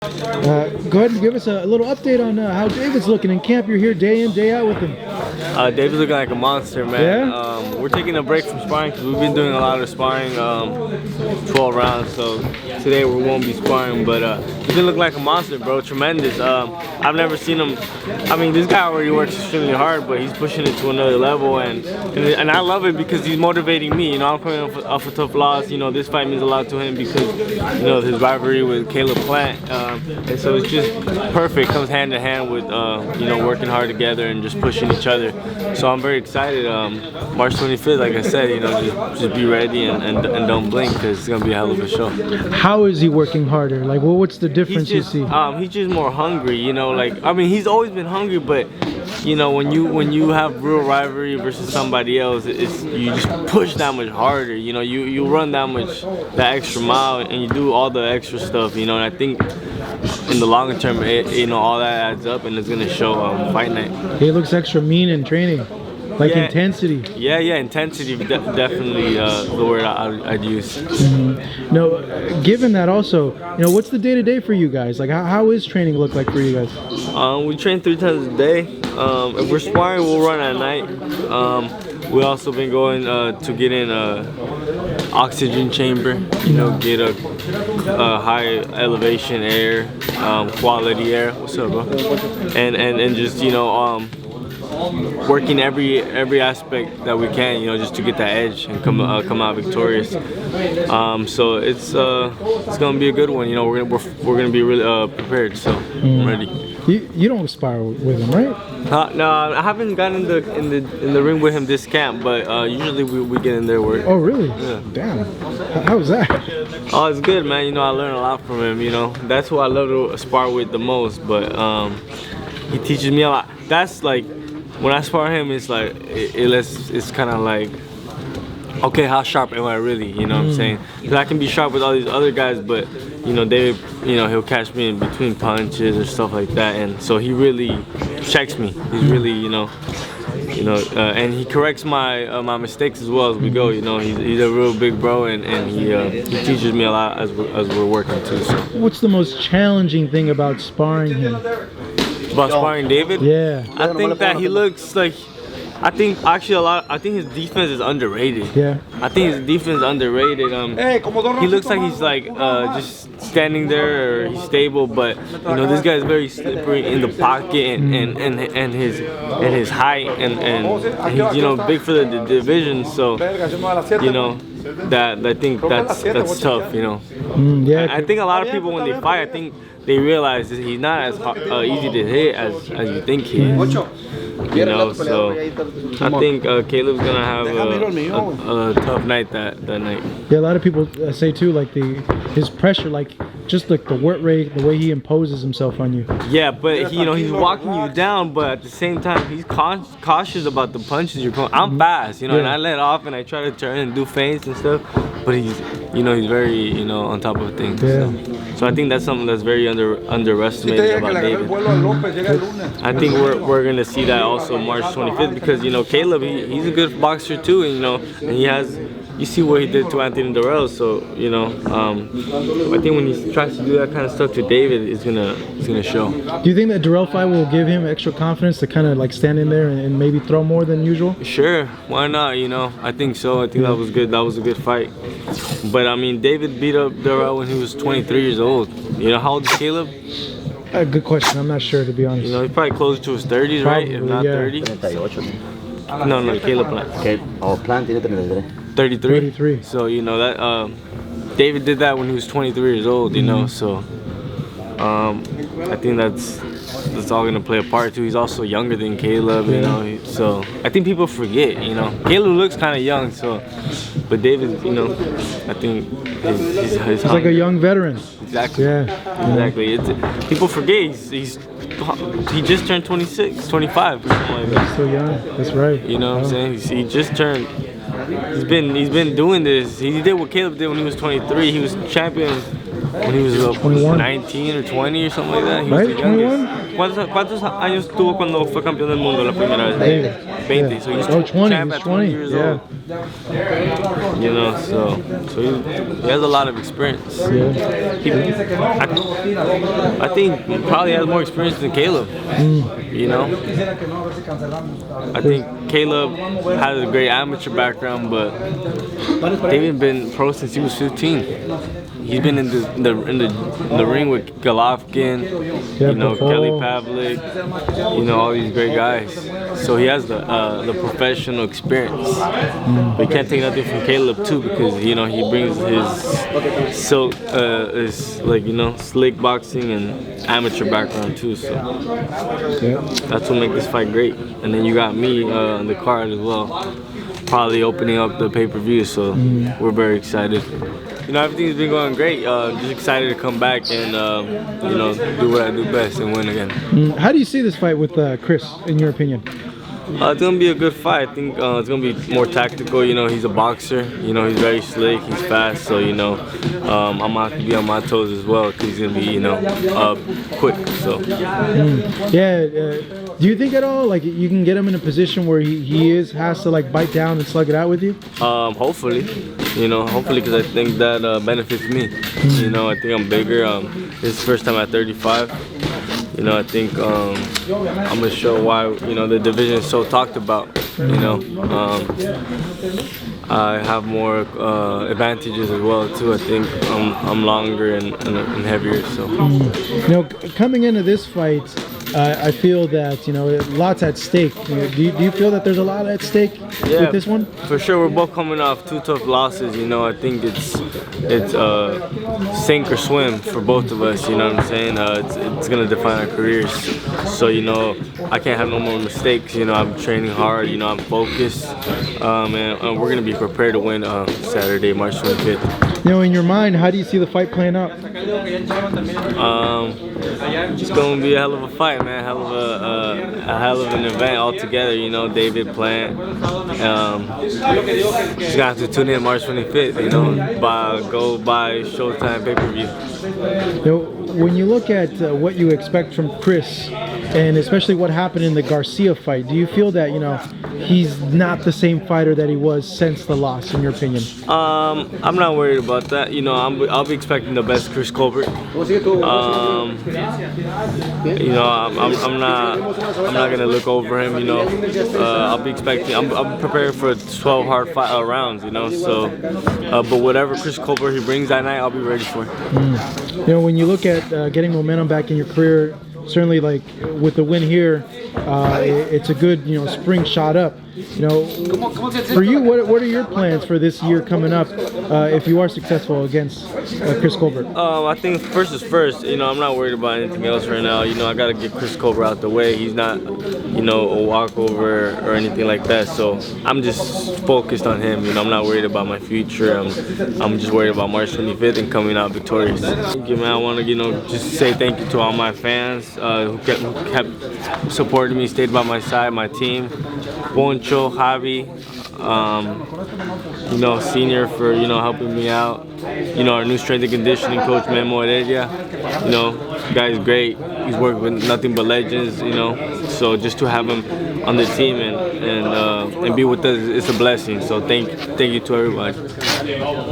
Go ahead and give us a little update on how David's looking in camp. You're here day in, day out with him. David's looking like a monster, man. Yeah? We're taking a break from sparring because we've been doing a lot of sparring, 12 rounds. So today we won't be sparring, but he's been looking like a monster, bro. Tremendous. I've never seen him. I mean, this guy already works extremely hard, but he's pushing it to another level, and I love it because he's motivating me. You know, I'm coming off a tough loss. You know, this fight means a lot to him because, you know, his rivalry with Caleb Plant, and so it's just perfect. Comes hand in hand with you know, working hard together and just pushing each other. So I'm very excited. March 25th, like I said, you know, just be ready and don't blink because it's gonna be a hell of a show. How is he working harder? Like, well, what's the difference you see? He's just more hungry. You know, like, I mean, he's always been hungry, but you know, when you have real rivalry versus somebody else, you just push that much harder. You know, you run that extra mile and you do all the extra stuff. You know, and I think in the longer term, you know, all that adds up and it's gonna show fight night. He looks extra mean in training. Like, yeah. Intensity. Yeah, intensity, definitely the word I'd use. Mm-hmm. No, given that also, you know, what's the day-to-day for you guys? Like, how is training look like for you guys? We train 3 times a day. If we're sparring, we'll run at night. We also been going to get in a oxygen chamber, you know, get a high elevation air, quality air. What's up, bro? And just, you know, working every aspect that we can, you know, just to get that edge and come out victorious. So it's gonna be a good one. You know, we're gonna be really prepared. So I'm ready. You don't spar with him, right? No, I haven't gotten in the ring with him this camp, but usually we get in there work. Oh really? Yeah. Damn. How was that? Oh, it's good, man. You know, I learn a lot from him. You know, that's who I love to spar with the most. But he teaches me a lot. That's like, when I spar him, it's like it's kind of like, okay, how sharp am I really? You know what I'm saying? Because I can be sharp with all these other guys, but you know, David, you know, he'll catch me in between punches or stuff like that, and so he really checks me. He's really, you know, and he corrects my mistakes as well as we go. You know, he's a real big bro, and he teaches me a lot as we're working too. So. What's the most challenging thing about sparring him? About sparring David? Yeah. I think that he looks like, I think his defense is underrated. Yeah. I think his defense is underrated. He looks like he's like just standing there, or he's stable, but you know, this guy is very slippery in the pocket and his height and he's, you know, big for the division, so you know, that I think that's tough, you know. Yeah. I think a lot of people when they fight, I think they realize that he's not as easy to hit as you think he is. You know, so I think Caleb's gonna have a tough night that night. Yeah, a lot of people say too, like his pressure, like just like the work rate, the way he imposes himself on you. Yeah, but you know, he's walking you down, but at the same time he's cautious about the punches you're going. I'm fast, you know, and I let off and I try to turn and do feints and stuff, but he's, you know, he's very, you know, on top of things. Yeah. So I think that's something that's very underestimated about David. I think we're gonna see that also March 25th, because you know, Caleb, he's a good boxer too, and you know, and he has, you see what he did to Anthony Durrell, so you know, I think when he tries to do that kind of stuff to David, it's gonna show. Do you think that Durrell fight will give him extra confidence to kind of like stand in there and maybe throw more than usual? Sure, why not? You know, I think so. I think that was good. That was a good fight. But I mean, David beat up Durrell when he was 23 years old. You know, how old is Caleb? Good question. I'm not sure, to be honest. You know, he's probably closer to his 30s, right? If not 30. No, Caleb Plant. Plant tiene 33. 33. So you know that David did that when he was 23 years old. You know, so I think that's all gonna play a part too. He's also younger than Caleb. You know, so I think people forget. You know, Caleb looks kind of young, so. But David, you know, I think he's like a young veteran. Exactly. Yeah. Exactly. People forget he just turned 26, 25 or something like that. He's still young. That's right. You know what I'm saying? He just turned. He's been doing this. He did what Caleb did when he was 23. He was champion when he was 19 or 20 or something like that. He right? was the youngest. 21? ¿Cuántos años tuvo cuando fue campeón del mundo la primera vez? David. 20. Yeah. So he's 20. champ at 20 years yeah. old. You know, so he has a lot of experience. Yeah. I think he probably has more experience than Caleb. You know, I think Caleb has a great amateur background, but David been pro since he was 15. He's been in the ring with Golovkin, you know, Kelly Pavlik, you know, all these great guys. So he has the professional experience. But you can't take nothing from Caleb too, because you know he brings his like, you know, slick boxing and amateur background too. So that's what makes this fight great. And then you got me on the card as well, probably opening up the pay-per-view. So we're very excited. You know, everything's been going great. Just excited to come back and you know, do what I do best and win again. How do you see this fight with Chris, in your opinion? It's gonna be a good fight. I think it's gonna be more tactical. You know, he's a boxer. You know, he's very slick. He's fast. So you know, I'm gonna have to be on my toes as well, because he's gonna be, you know, quick. So do you think at all like you can get him in a position where he has to like bite down and slug it out with you? Hopefully, you know, because I think that benefits me. You know, I think I'm bigger. This is the first time at 35. You know, I think I'm gonna show why, you know, the division is so talked about. You know, I have more advantages as well too. I think I'm longer and heavier. So, you know, coming into this fight, I feel that, you know, lots at stake. You know, do you feel that there's a lot at stake with this one? For sure. We're both coming off 2 tough losses. You know, I think it's sink or swim for both of us. You know what I'm saying? It's gonna define our careers. So you know, I can't have no more mistakes. You know, I'm training hard. You know, I'm focused, and we're gonna be prepared to win Saturday, March 25th. You know, in your mind, how do you see the fight playing out? It's gonna be a hell of a fight, man. A hell of an event altogether. You know, David playing. Just gonna have to tune in March 25th. You know, go buy Showtime pay-per-view. You know, when you look at what you expect from Chris, and especially what happened in the Garcia fight, do you feel that, you know, he's not the same fighter that he was since the loss, in your opinion? I'm not worried about that. You know, I'll be expecting the best Chris Colbert. You know, I'm not gonna look over him. You know, I'll be expecting. I'm prepared for 12 hard rounds. You know, so but whatever Chris Colbert he brings that night, I'll be ready for. You know, when you look at getting momentum back in your career, certainly like with the win here, it's a good, you know, spring shot up. You know, for you, what are your plans for this year coming up if you are successful against Chris Colbert? I think first is first. You know, I'm not worried about anything else right now. You know, I gotta get Chris Colbert out the way. He's not, you know, a walkover or anything like that. So I'm just focused on him. You know, I'm not worried about my future. I'm just worried about March 25th and coming out victorious. Thank you, man. I want to, you know, just say thank you to all my fans who kept supporting me, stayed by my side, my team. Poncho, Javi, you know, senior for, you know, helping me out. You know, our new strength and conditioning coach, Memo Heredia. You know, the guy's great. He's worked with nothing but legends, you know. So just to have him on the team and be with us, it's a blessing. So thank you to everybody.